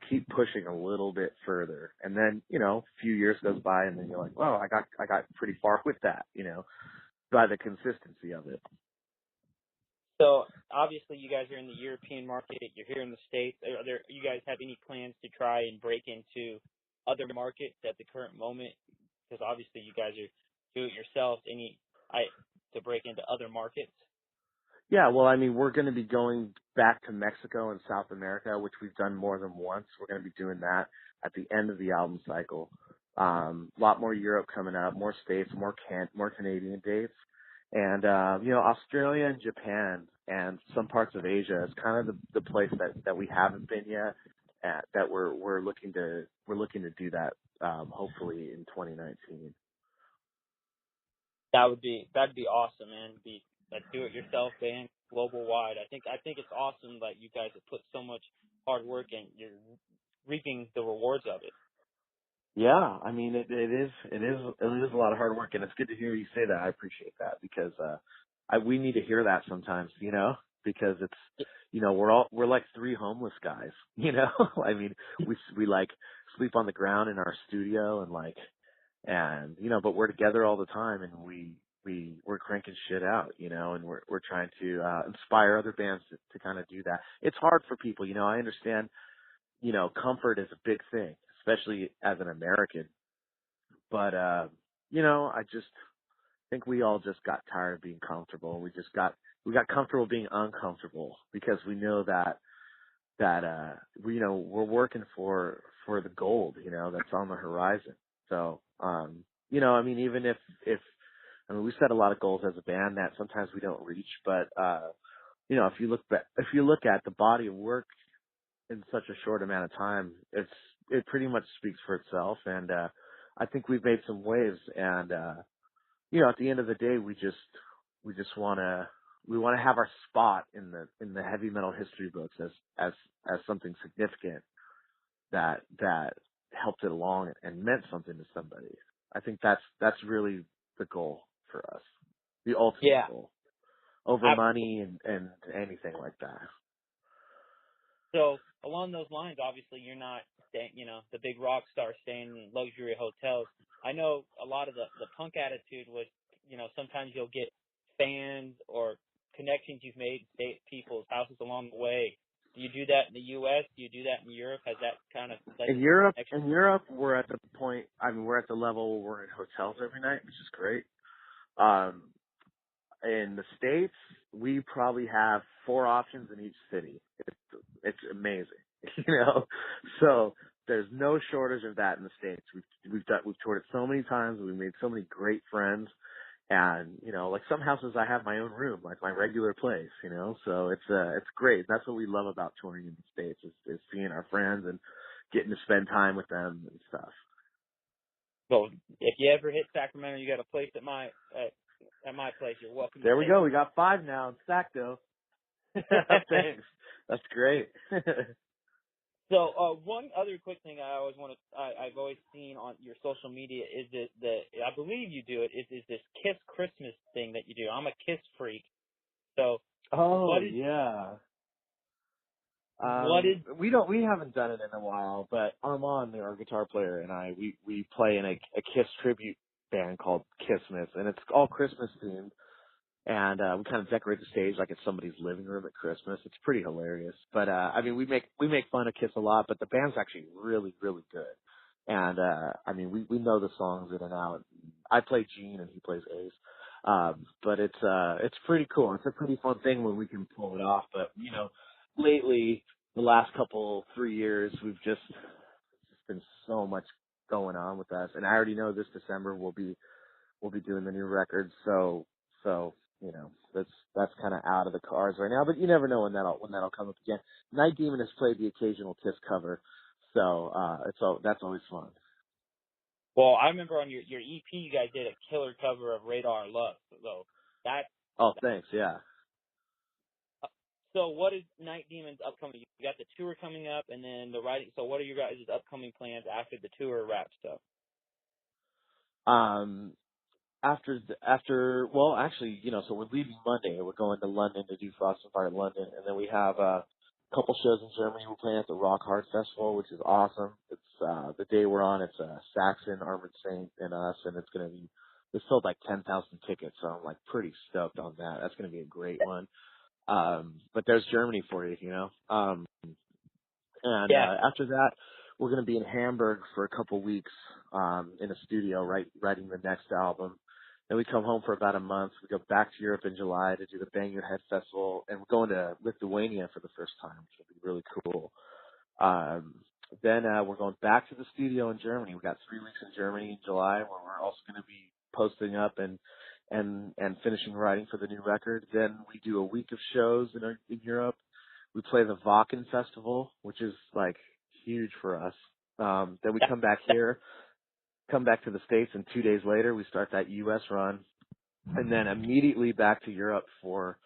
keep pushing a little bit further, and then a few years goes by, and then you're like, well, I got pretty far with that, by the consistency of it. So obviously, you guys are in the European market. You're here in the States. You guys have any plans to try and break into other markets at the current moment? Because obviously, you guys are do it yourselves. To break into other markets? Yeah, well, I mean, we're going to be going back to Mexico and South America, which we've done more than once. We're going to be doing that at the end of the album cycle. A lot more Europe coming up, more states, more Canadian dates. And, Australia and Japan and some parts of Asia is kind of the place that we haven't been yet, that we're looking to do that, hopefully in 2019. That'd be awesome, man. Be a do-it-yourself band, global wide. I think it's awesome that you guys have put so much hard work and you're reaping the rewards of it. Yeah, I mean it is a lot of hard work, and it's good to hear you say that. I appreciate that, because we need to hear that sometimes, because it's we're like three homeless guys, I mean we like sleep on the ground in our studio and but we're together all the time, and we're cranking shit out, and we're trying to inspire other bands to kind of do that. It's hard for people, I understand, comfort is a big thing, especially as an American. But I just think we all just got tired of being comfortable. We got comfortable being uncomfortable, because we know that we're working for the gold, that's on the horizon. So I mean, even if we set a lot of goals as a band that sometimes we don't reach, but if you look at the body of work in such a short amount of time, it pretty much speaks for itself. And I think we've made some waves, and at the end of the day, we just want to have our spot in the heavy metal history books as something significant that helped it along and meant something to somebody. I think that's really the goal for us, the ultimate goal, over money and anything like that. So along those lines, obviously you're not staying, the big rock star staying in luxury hotels. I know a lot of the punk attitude was, sometimes you'll get fans or connections you've made stay at people's houses along the way. Do you do that in the U.S.? Do you do that in Europe? Has that kind of in Europe, we're at the point. I mean, we're at the level where we're in hotels every night, which is great. In the States, we probably have 4 options in each city. It's amazing, So there's no shortage of that in the States. We've toured it so many times. We've made so many great friends, and like some houses, I have my own room, like my regular place. So it's great. That's what we love about touring in the States is seeing our friends and getting to spend time with them and stuff. Well, if you ever hit Sacramento, you got a place at my place. You're welcome. There we go. We got 5 now in Sacto. Thanks. That's great. So one other quick thing I've always seen on your social media is that I believe you do it is this Kiss Christmas thing that you do. I'm a Kiss freak. So we haven't done it in a while, but Armand, our guitar player, and I we play in a Kiss tribute band called Kissmas, and it's all Christmas themed. And we kind of decorate the stage like it's somebody's living room at Christmas. It's pretty hilarious. But I mean, we make fun of Kiss a lot, but the band's actually really, really good. And I mean, we know the songs in and out. I play Gene and he plays Ace. But it's pretty cool. It's a pretty fun thing when we can pull it off. But lately, the last 3 years, it's just been so much going on with us. And I already know this December we'll be doing the new record. So that's kind of out of the cards right now. But you never know when that'll come up again. Night Demon has played the occasional Kiss cover, so that's always fun. Well, I remember on your EP, you guys did a killer cover of Radar Love. So that. Oh, thanks. Yeah. So what is Night Demon's upcoming? You got the tour coming up, and then the writing. So what are your guys' upcoming plans after the tour wraps up? Well, actually, so we're leaving Monday. We're going to London to do Frost and Fire London, and then we have a couple shows in Germany. We're playing at the Rock Hard Festival, which is awesome. It's the day we're on. It's Saxon, Armored Saint, and us, and it's gonna be. We sold like 10,000 tickets, so I'm like pretty stoked on that. That's gonna be a great one. But there's Germany for you. And Yeah. after that, we're going to be in Hamburg for a couple weeks in a studio writing the next album. Then we come home for about a month. We go back to Europe in July to do the Bang Your Head Festival, and we're going to Lithuania for the first time, which will be really cool. Then we're going back to the studio in Germany. We got 3 weeks in Germany in July, where we're also going to be posting up and finishing writing for the new record. Then we do a week of shows in Europe. We play the Wacken Festival, which is like huge for us. Then we come back to the States, and 2 days later we start that U.S. run, and then immediately back to Europe for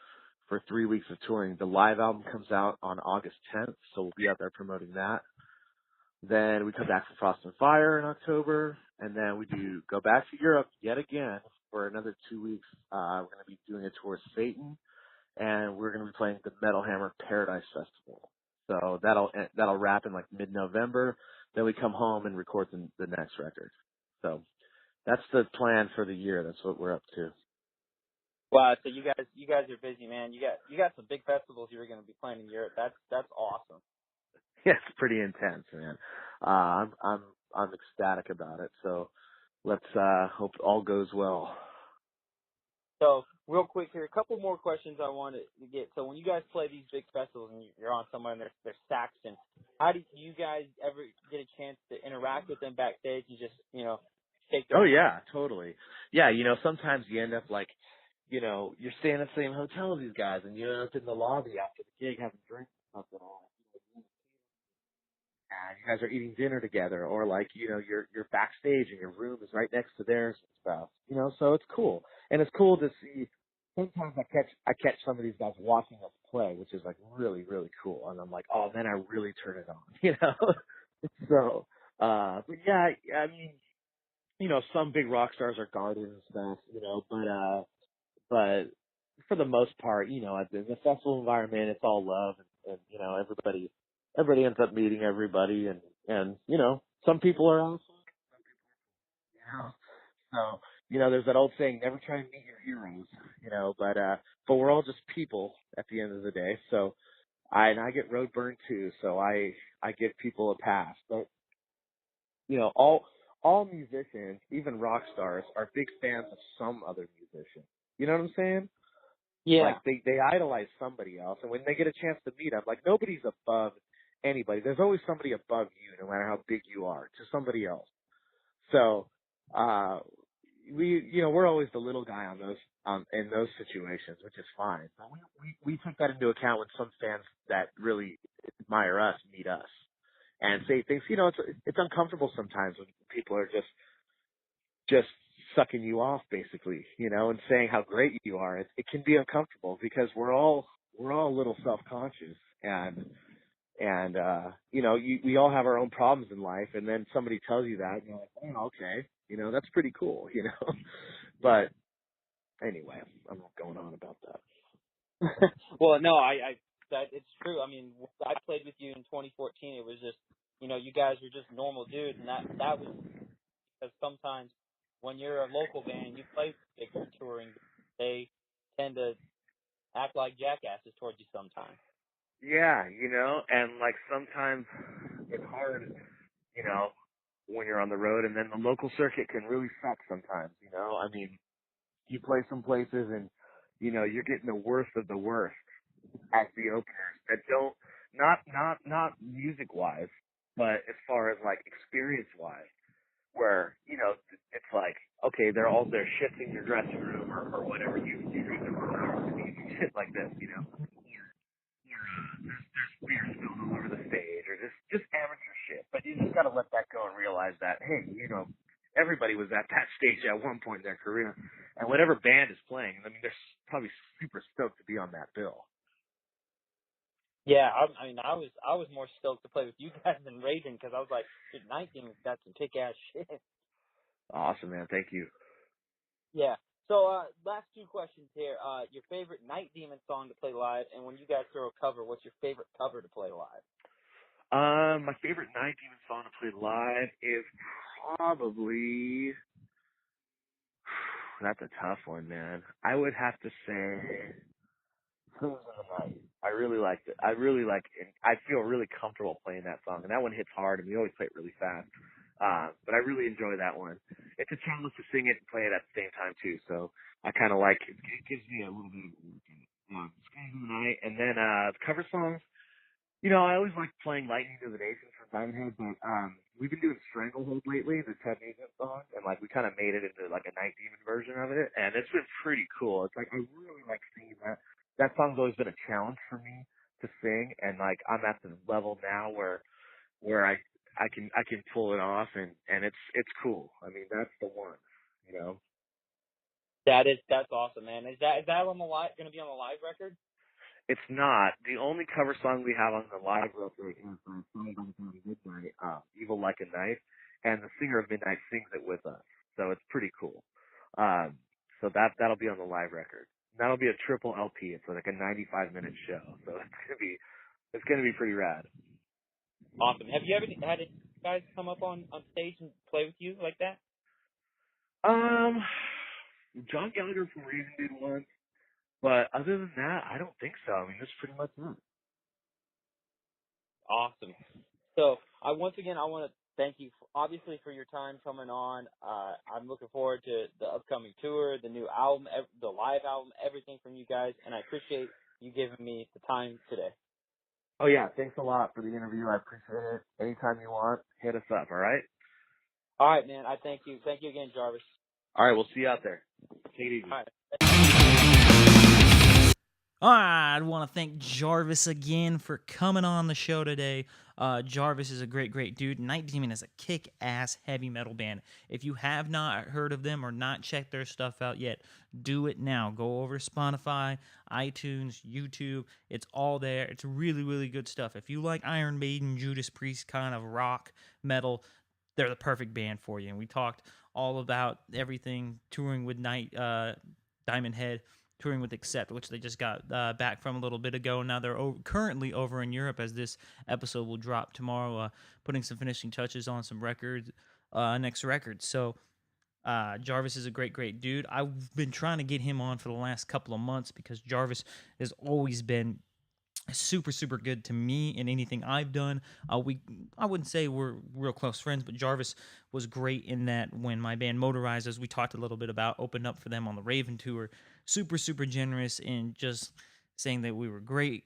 3 weeks of touring. The live album comes out on August 10th, so we'll be out there promoting that. Then we come back for Frost and Fire in October, and then we go back to Europe yet again for another 2 weeks. We're going to be doing a tour with Satan, and we're going to be playing the Metal Hammer Paradise Festival. So that'll wrap in like mid-November. Then we come home and record the next record. So that's the plan for the year. That's what we're up to. Wow. So you guys are busy, man. You got some big festivals you're going to be playing in Europe. That's awesome. Yeah, it's pretty intense, man. I'm ecstatic about it. So let's hope all goes well. So real quick here, a couple more questions I wanted to get. So when you guys play these big festivals and you're on somewhere and they're Saxon, how do you guys ever get a chance to interact with them backstage and just, take their... Oh yeah, totally. Yeah, sometimes you end up like, you're staying at the same hotel as these guys, and you're up in the lobby after the gig having drinks and something. And you guys are eating dinner together, or like, you're backstage and your room is right next to theirs and stuff. So it's cool. And it's cool to see. Sometimes I catch some of these guys watching us play, which is like really, really cool. And I'm like, oh, then I really turn it on, So, but yeah, I mean, some big rock stars are guarded and stuff, but for the most part, in the festival environment, it's all love, and everybody ends up meeting everybody, and some people are awesome, so there's that old saying, never try and meet your heroes, but we're all just people at the end of the day. So I get road burned too, so I give people a pass, but all musicians, even rock stars, are big fans of some other musician. You know what I'm saying? Yeah. Like they idolize somebody else, and when they get a chance to meet them, like nobody's above anybody. There's always somebody above you, no matter how big you are, to somebody else. So, we're always the little guy in those situations, which is fine. But we took that into account when some fans that really admire us meet us and say things. It's uncomfortable sometimes when people are just sucking you off, basically, and saying how great you are. It can be uncomfortable because we're all a little self-conscious, and we all have our own problems in life, and then somebody tells you that, and you're like, oh, okay, that's pretty cool, But anyway, I'm not going on about that. Well, no, that it's true. I mean, I played with you in 2014. It was just, you guys were just normal dudes, and that was because sometimes when you're a local band, you play bigger touring, they tend to act like jackasses towards you sometimes. Yeah, and like sometimes it's hard, when you're on the road, and then the local circuit can really suck sometimes, I mean, you play some places and, you're getting the worst of the worst as the openers that don't, not music wise, but as far as like experience wise, where, it's like, okay, they're shifting your dressing room or whatever you dress in for shit like this, you know. There's beer spilled all over the stage, or just amateur shit. But you just gotta let that go and realize that, hey, you know, everybody was at that stage at one point in their career, and whatever band is playing, I mean, they're probably super stoked to be on that bill. Yeah, I mean, I was more stoked to play with you guys than Raven because I was like, dude, Night Demon's got some kick ass shit. Awesome, man. Thank you. Yeah. So, last two questions here. Your favorite Night Demon song to play live, and when you guys throw a cover, what's your favorite cover to play live? My favorite Night Demon song to play live is probably. That's a tough one, man. I would have to say Who's in the Night. I really liked it. I really like it. I feel really comfortable playing that song, and that one hits hard, and we always play it really fast. But I really enjoy that one. It's a challenge to sing it and play it at the same time too, so I kind of like it. It gives me a little bit of Who's in the Night, and then cover songs. You know, I always like playing Lightning to the Nation from Diamondhead, but we've been doing Stranglehold lately, the Ted Nugent song, and like we kind of made it into like a Night Demon version of it, and it's been pretty cool. It's like I really like singing that. That song's always been a challenge for me to sing, and like I'm at the level now where I can pull it off, and it's cool. I mean, that's the one, you know. That's awesome, man. Is that on the live? Going to be on the live record? It's not. The only cover song we have on the live record is Song by Midnight, Evil Like a Knife, and the singer of Midnight sings it with us. So it's pretty cool. So that'll be on the live record. That'll be a triple LP. It's like a 95-minute show. So it's gonna be pretty rad. Awesome. Have you ever had any guys come up on stage and play with you like that? John Gallagher from Raven did one. But other than that, I don't think so. I mean, that's pretty much it. Awesome. So, once again, I want to thank you, obviously, for your time coming on. I'm looking forward to the upcoming tour, the new album, the live album, everything from you guys, and I appreciate you giving me the time today. Oh, yeah. Thanks a lot for the interview. I appreciate it. Anytime you want, hit us up, all right? All right, man. I thank you. Thank you again, Jarvis. All right. We'll see you out there. Take it easy. All right. I want to thank Jarvis again for coming on the show today. Jarvis is a great dude. Night Demon is a kick-ass heavy metal band. If you have not heard of them or not checked their stuff out yet, do it now. Go over to Spotify, iTunes, YouTube. It's all there. It's really good stuff. If you like Iron Maiden, Judas Priest kind of rock metal, they're the perfect band for you. And we talked all about everything, touring with Diamond Head, touring with Accept, which they just got back from a little bit ago. Now they're currently over in Europe, as this episode will drop tomorrow, putting some finishing touches on some records, next record. So Jarvis is a great dude. I've been trying to get him on for the last couple of months because Jarvis has always been super good to me in anything I've done. I wouldn't say we're real close friends, but Jarvis was great in that when my band Motorized, as we talked a little bit about, opened up for them on the Raven tour. Super generous in just saying that we were great.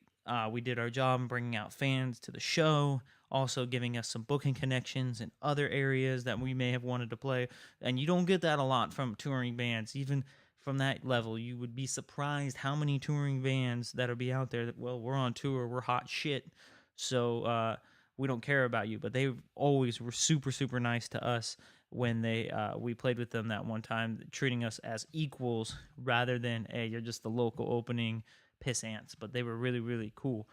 We did our job in bringing out fans to the show, also giving us some booking connections in other areas that we may have wanted to play. And you don't get that a lot from touring bands, even from that level. You would be surprised how many touring bands that'll be out there that, well, we're on tour, we're hot shit, so we don't care about you. But they always were super nice to us when we played with them that one time, treating us as equals rather than, hey, you're just the local opening piss ants. But they were really cool.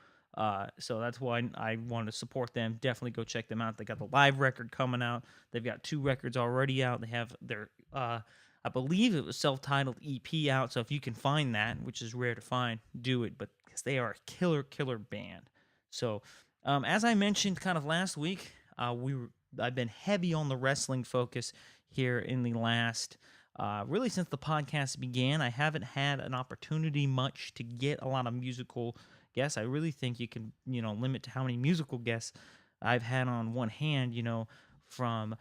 So that's why I wanted to support them. Definitely go check them out. They got the live record coming out. They've got 2 records already out. They have their I believe it was self-titled EP out, so if you can find that, which is rare to find, do it, but because they are a killer band. So, as I mentioned kind of last week, I've been heavy on the wrestling focus here in the last, really since the podcast began. I haven't had an opportunity much to get a lot of musical guests. I really think you can, limit to how many musical guests I've had on one hand, from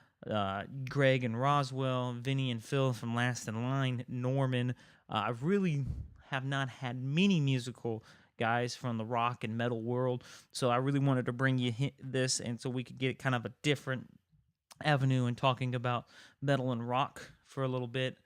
Greg and Roswell, Vinny and Phil from Last in Line, Norman. I really have not had many musical guys from the rock and metal world, so I really wanted to bring you this, and so we could get kind of a different avenue in talking about metal and rock for a little bit,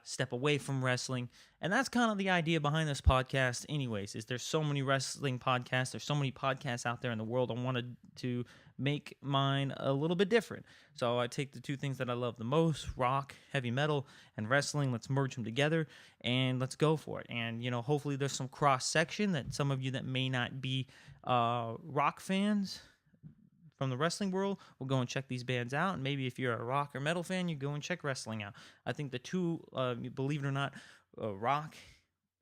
step away from wrestling. And that's kind of the idea behind this podcast anyways, is there's so many wrestling podcasts, there's so many podcasts out there in the world. I wanted to make mine a little bit different. So I take the two things that I love the most, rock, heavy metal, and wrestling. Let's merge them together and let's go for it. And, hopefully there's some cross section that some of you that may not be rock fans from the wrestling world will go and check these bands out. And maybe if you're a rock or metal fan, you go and check wrestling out. I think the two, believe it or not, rock,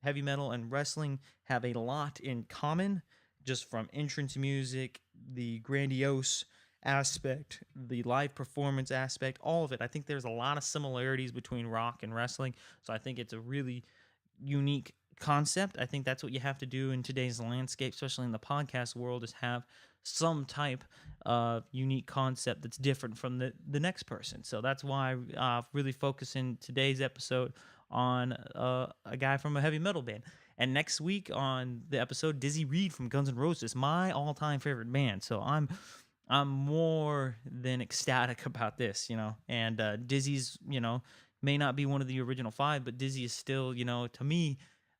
heavy metal, and wrestling have a lot in common, just from entrance music, the grandiose aspect, the live performance aspect, all of it. I think there's a lot of similarities between rock and wrestling. So I think it's a really unique concept. I think that's what you have to do in today's landscape, especially in the podcast world, is have some type of unique concept that's different from the next person. So that's why I really focus in today's episode on a guy from a heavy metal band. And next week on the episode, Dizzy Reed from Guns N' Roses, my all-time favorite band. So I'm more than ecstatic about this, And Dizzy's, may not be one of the original five, but Dizzy is still, to me,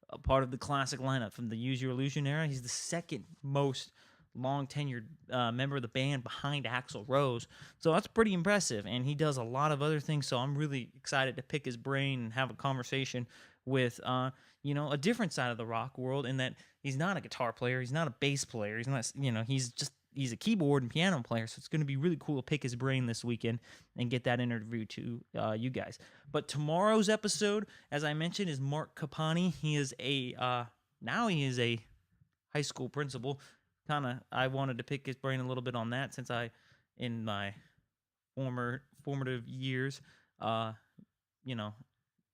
a part of the classic lineup from the Use Your Illusion era. He's the second most long tenured member of the band behind Axl Rose. So that's pretty impressive. And he does a lot of other things. So I'm really excited to pick his brain and have a conversation with, a different side of the rock world, in that he's not a guitar player. He's not a bass player. He's not, he's a keyboard and piano player. So it's going to be really cool to pick his brain this weekend and get that interview to you guys. But tomorrow's episode, as I mentioned, is Mark Capani. He is now he is a high school principal. I wanted to pick his brain a little bit on that, since in my formative years,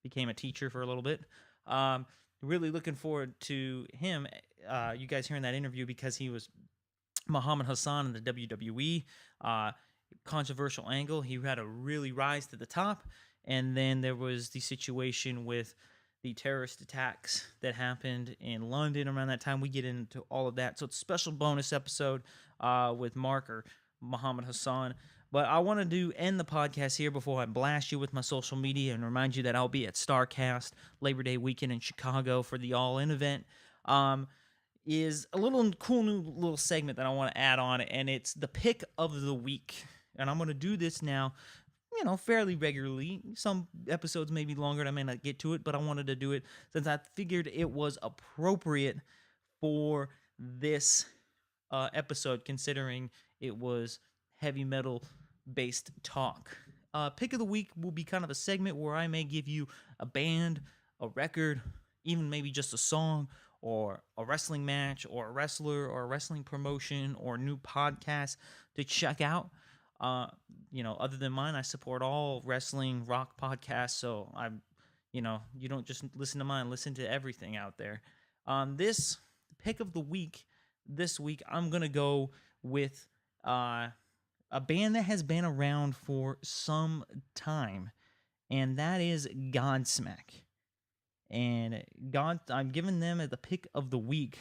became a teacher for a little bit. Really looking forward to him, you guys hearing that interview, because he was Muhammad Hassan in the WWE. Controversial angle. He had to really rise to the top. And then there was the situation with the terrorist attacks that happened in London around that time. We get into all of that. So it's a special bonus episode with Mark, or Muhammad Hassan. But I want to end the podcast here before I blast you with my social media and remind you that I'll be at StarCast Labor Day weekend in Chicago for the All-In event. Is a little cool new little segment that I want to add on, and it's the pick of the week. And I'm going to do this now, fairly regularly. Some episodes may be longer and I may not get to it, but I wanted to do it since I figured it was appropriate for this episode, considering it was heavy metal based talk. Pick of the week will be kind of a segment where I may give you a band, a record, even maybe just a song, or a wrestling match, or a wrestler, or a wrestling promotion, or a new podcast to check out. Other than mine, I support all wrestling rock podcasts, so you don't just listen to mine, listen to everything out there. This pick of the week, this week, I'm going to go with a band that has been around for some time, and that is Godsmack. And I'm giving them the pick of the week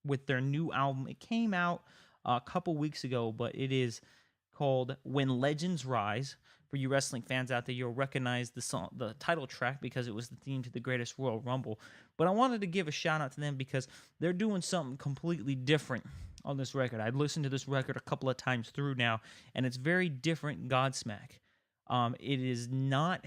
with their new album. It came out a couple weeks ago, but it is called When Legends Rise. For you wrestling fans out there, you'll recognize the song, the title track, because it was the theme to the Greatest Royal Rumble. But I wanted to give a shout out to them because they're doing something completely different on this record. I've listened to this record a couple of times through now, and it's very different Godsmack. It is not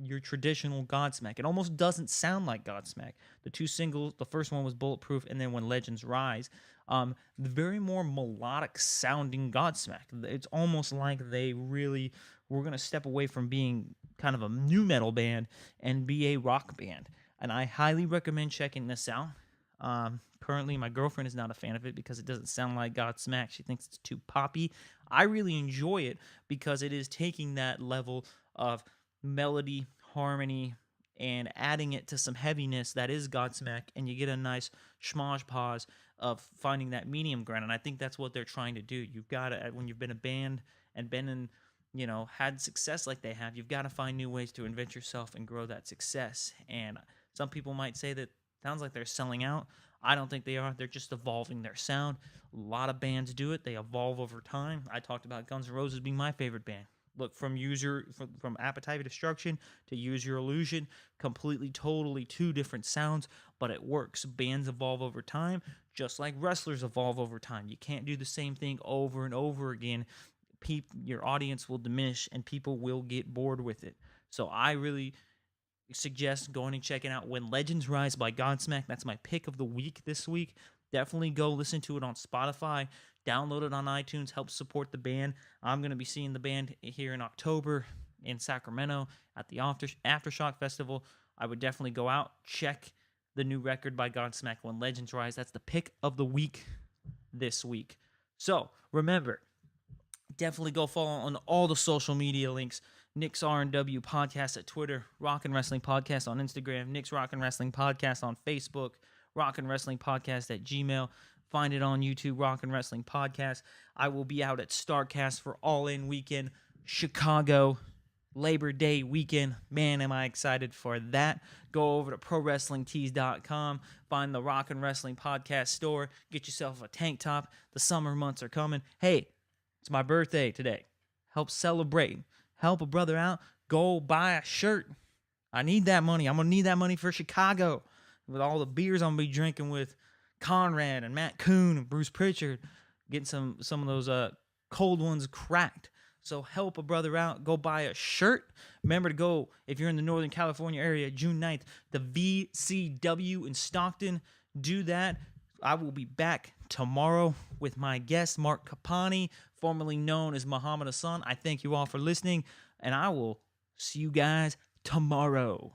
your traditional Godsmack. It almost doesn't sound like Godsmack. The two singles, the first one was Bulletproof, and then When Legends Rise, the very more melodic sounding Godsmack. It's almost like they really were going to step away from being kind of a new metal band and be a rock band. And I highly recommend checking this out. Currently, my girlfriend is not a fan of it because it doesn't sound like Godsmack. She thinks it's too poppy. I really enjoy it because it is taking that level of melody, harmony, and adding it to some heaviness that is Godsmack, and you get a nice schmoz pause of finding that medium ground. And I think that's what they're trying to do. You've got to, when you've been a band and been in, had success like they have, you've got to find new ways to invent yourself and grow that success. And some people might say that sounds like they're selling out. I don't think they are. They're just evolving their sound. A lot of bands do it. They evolve over time. I talked about Guns N' Roses being my favorite band. Look, from appetite destruction to use your illusion, completely, totally two different sounds, but it works. Bands evolve over time, just like wrestlers evolve over time. You can't do the same thing over and over again. Your audience will diminish and people will get bored with it. So I really suggest going and checking out When Legends Rise by Godsmack. That's my pick of the week this week. Definitely go listen to it on Spotify. Download it on iTunes. Help support the band. I'm going to be seeing the band here in October in Sacramento at the Aftershock Festival. I would definitely go out, check the new record by Godsmack, When Legends Rise. That's the pick of the week this week. So remember, definitely go follow on all the social media links. Nick's R&W Podcast at Twitter, Rock and Wrestling Podcast on Instagram, Nick's Rock and Wrestling Podcast on Facebook, Rock and Wrestling Podcast at Gmail. Find it on YouTube, Rock and Wrestling Podcast. I will be out at StarCast for All In Weekend, Chicago, Labor Day weekend. Man, am I excited for that. Go over to ProWrestlingTees.com. Find the Rock and Wrestling Podcast store. Get yourself a tank top. The summer months are coming. Hey, it's my birthday today. Help celebrate. Help a brother out. Go buy a shirt. I need that money. I'm going to need that money for Chicago. With all the beers I'm going to be drinking with Conrad and Matt Coon and Bruce Pritchard. Getting some of those cold ones cracked. So help a brother out. Go buy a shirt. Remember to go, if you're in the Northern California area, June 9th, the VCW in Stockton. Do that. I will be back tomorrow with my guest, Mark Capani, formerly known as Muhammad Hassan. I thank you all for listening, and I will see you guys tomorrow.